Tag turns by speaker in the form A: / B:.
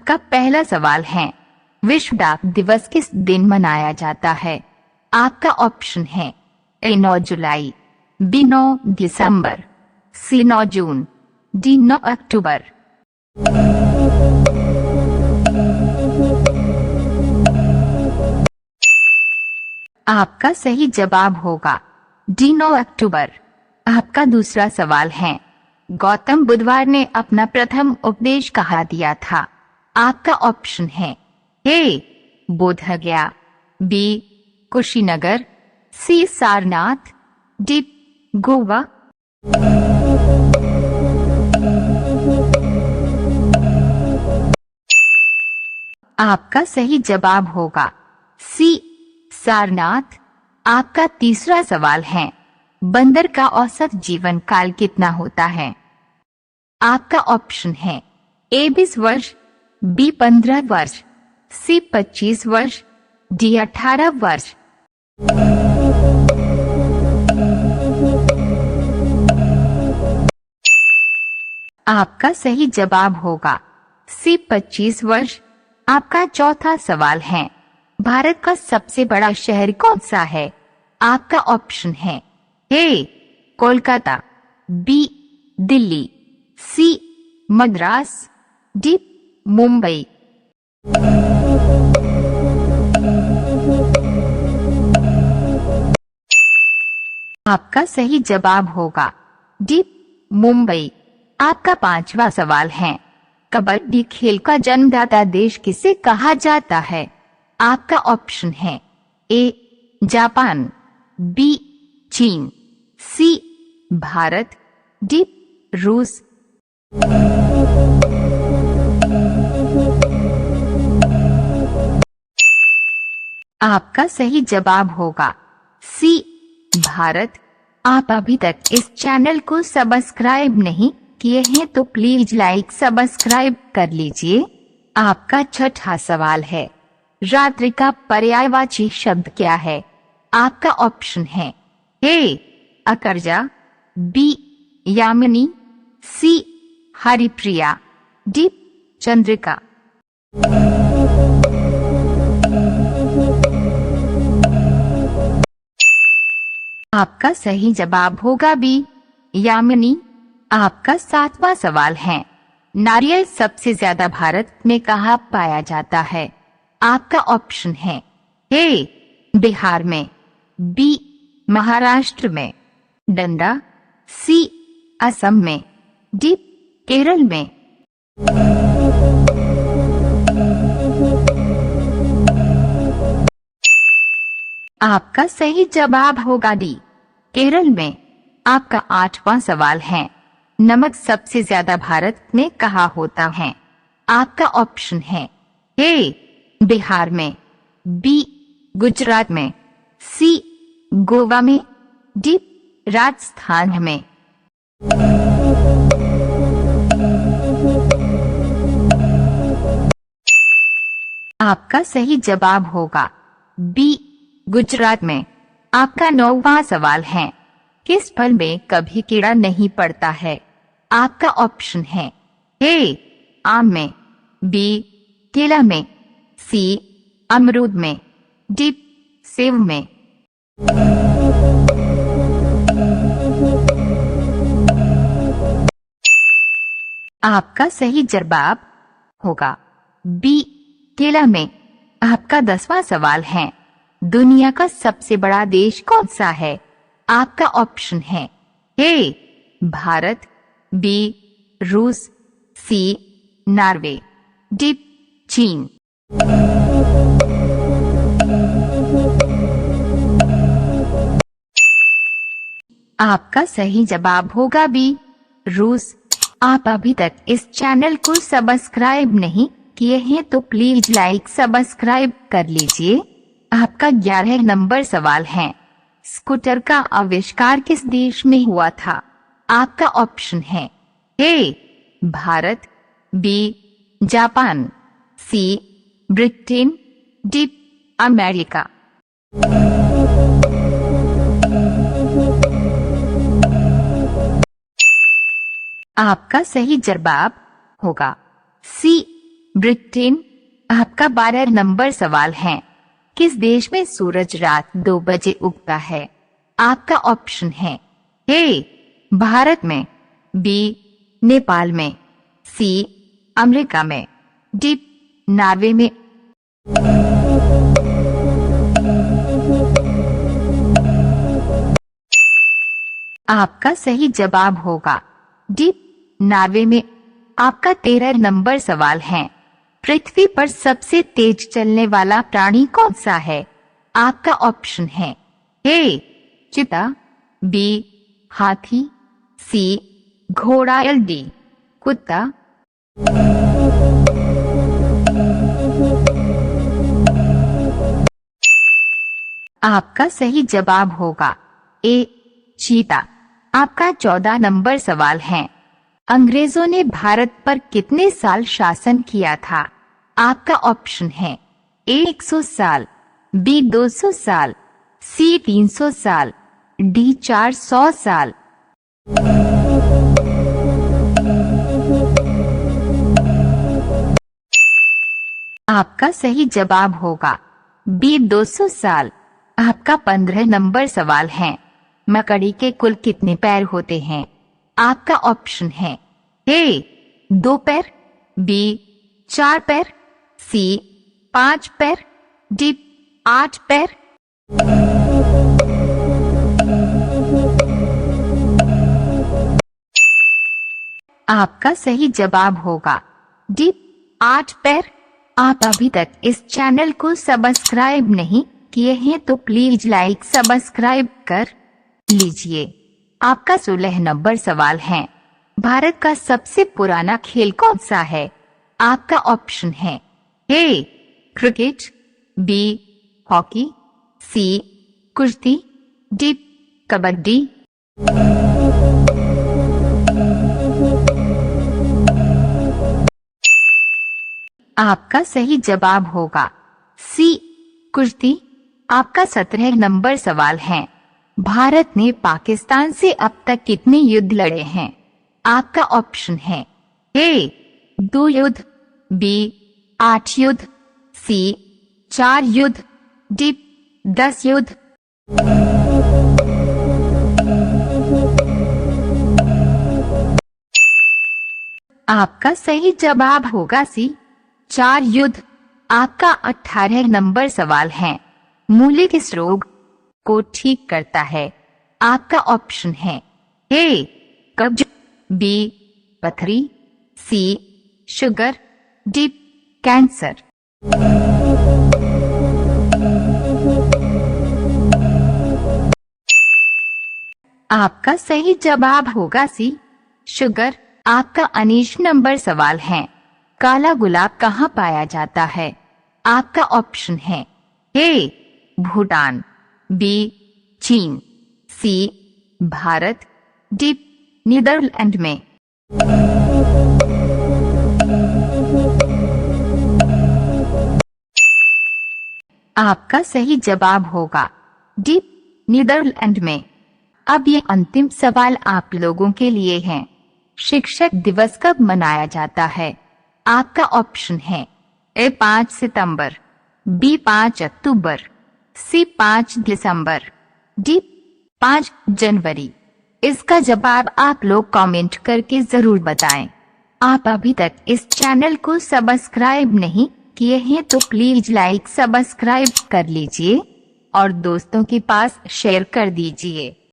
A: आपका पहला सवाल है, विश्व डाक दिवस किस दिन मनाया जाता है? आपका ऑप्शन है ए 9 जुलाई, बी 9 दिसंबर, सी 9 जून, डी 9 अक्टूबर। आपका सही जवाब होगा डी 9 अक्टूबर। आपका दूसरा सवाल है, गौतम बुद्धवार ने अपना प्रथम उपदेश कहाँ दिया था? आपका ऑप्शन है ए बोध गया, बी कुशीनगर, सी सारनाथ, डी गोवा। आपका सही जवाब होगा सी सारनाथ। आपका तीसरा सवाल है, बंदर का औसत जीवन काल कितना होता है? आपका ऑप्शन है ए 20 वर्ष, बी 15 वर्ष, सी 25 वर्ष, डी 18 वर्ष। आपका सही जवाब होगा सी 25 वर्ष। आपका चौथा सवाल है, भारत का सबसे बड़ा शहर कौन सा है? आपका ऑप्शन है ए कोलकाता, बी दिल्ली, सी मद्रास, डी मुंबई। आपका सही जवाब होगा डी मुंबई। आपका पांचवा सवाल है, कबड्डी खेल का जन्मदाता देश किसे कहा जाता है? आपका ऑप्शन है ए जापान, बी चीन, सी भारत, डी रूस। आपका सही जवाब होगा सी भारत। आप अभी तक इस चैनल को सब्सक्राइब नहीं किए हैं तो प्लीज लाइक सब्सक्राइब कर लीजिए। आपका छठा सवाल है, रात्रि का पर्यायवाची शब्द क्या है? आपका ऑप्शन है ए अकरजा, बी यामिनी, सी हरिप्रिया, डी चंद्रिका। आपका सही जवाब होगा बी यामिनी। आपका सातवां सवाल है, नारियल सबसे ज्यादा भारत में कहाँ पाया जाता है? आपका ऑप्शन है ए बिहार में, बी महाराष्ट्र में, डंडा, सी असम में, डी केरल में। आपका सही जवाब होगा डी केरल में। आपका आठवां सवाल है, नमक सबसे ज्यादा भारत में कहाँ होता है? आपका ऑप्शन है ए बिहार में, बी गुजरात में, सी गोवा में, डी राजस्थान में। आपका सही जवाब होगा बी गुजरात में। आपका नौवां सवाल है, किस फल में कभी कीड़ा नहीं पड़ता है? आपका ऑप्शन है ए आम में, बी केला में, सी अमरूद में, डी सेब में। आपका सही जवाब होगा बी केला में। आपका 10वां सवाल है, दुनिया का सबसे बड़ा देश कौन सा है? आपका ऑप्शन है ए भारत, बी रूस, सी नॉर्वे, डी चीन। आपका सही जवाब होगा बी रूस। आप अभी तक इस चैनल को सब्सक्राइब नहीं किए हैं तो प्लीज लाइक सब्सक्राइब कर लीजिए। आपका 11 नंबर सवाल है, स्कूटर का आविष्कार किस देश में हुआ था? आपका ऑप्शन है ए भारत, बी जापान, सी ब्रिटेन, डी अमेरिका। आपका सही जवाब होगा सी ब्रिटेन। आपका 12 नंबर सवाल है, किस देश में सूरज रात 2 बजे उगता है? आपका ऑप्शन है ए भारत में, बी नेपाल में, सी अमेरिका में, डी नॉर्वे में। आपका सही जवाब होगा डी नॉर्वे में। आपका 13 नंबर सवाल है, पृथ्वी पर सबसे तेज चलने वाला प्राणी कौन सा है? आपका ऑप्शन है ए चीता, बी हाथी, सी घोड़ा, या डी कुत्ता। आपका सही जवाब होगा ए चीता। आपका 14 नंबर सवाल है, अंग्रेजों ने भारत पर कितने साल शासन किया था? आपका ऑप्शन है ए 100 साल, बी 200 साल, सी 300 साल, डी 400 साल। आपका सही जवाब होगा बी 200 साल। आपका 15 नंबर सवाल है, मकड़ी के कुल कितने पैर होते हैं? आपका ऑप्शन है ए 2 पैर, बी 4 पैर, सी 5 पैर, डी 8 पैर। आपका सही जवाब होगा डी 8 पैर। आप अभी तक इस चैनल को सब्सक्राइब नहीं किए हैं तो प्लीज लाइक सब्सक्राइब कर लीजिए। आपका 16 नंबर सवाल है, भारत का सबसे पुराना खेल कौन सा है? आपका ऑप्शन है ए क्रिकेट, बी हॉकी, सी कुश्ती, डी कबड्डी। आपका सही जवाब होगा सी कुश्ती। आपका 17 नंबर सवाल है, भारत ने पाकिस्तान से अब तक कितने युद्ध लड़े हैं? आपका ऑप्शन है ए 2 युद्ध, बी 8 युद्ध, सी 4 युद्ध, डी 10 युद्ध। आपका सही जवाब होगा सी 4 युद्ध। आपका 18 नंबर सवाल है, मूली किस रोग को ठीक करता है? आपका ऑप्शन है ए कब्ज, बी पथरी, सी शुगर, डी कैंसर। आपका सही जवाब होगा सी शुगर। आपका 19 नंबर सवाल है, काला गुलाब कहाँ पाया जाता है? आपका ऑप्शन है ए भूटान, बी चीन, सी भारत, डी नीदरलैंड में। आपका सही जवाब होगा डी नीदरलैंड में। अब ये अंतिम सवाल आप लोगों के लिए है, शिक्षक दिवस कब मनाया जाता है? आपका ऑप्शन है ए 5 सितंबर, बी 5 अक्टूबर, सी 5 दिसंबर, डी 5 जनवरी। इसका जवाब आप लोग कमेंट करके जरूर बताएं। आप अभी तक इस चैनल को सब्सक्राइब नहीं किए हैं तो प्लीज लाइक सब्सक्राइब कर लीजिए और दोस्तों के पास शेयर कर दीजिए।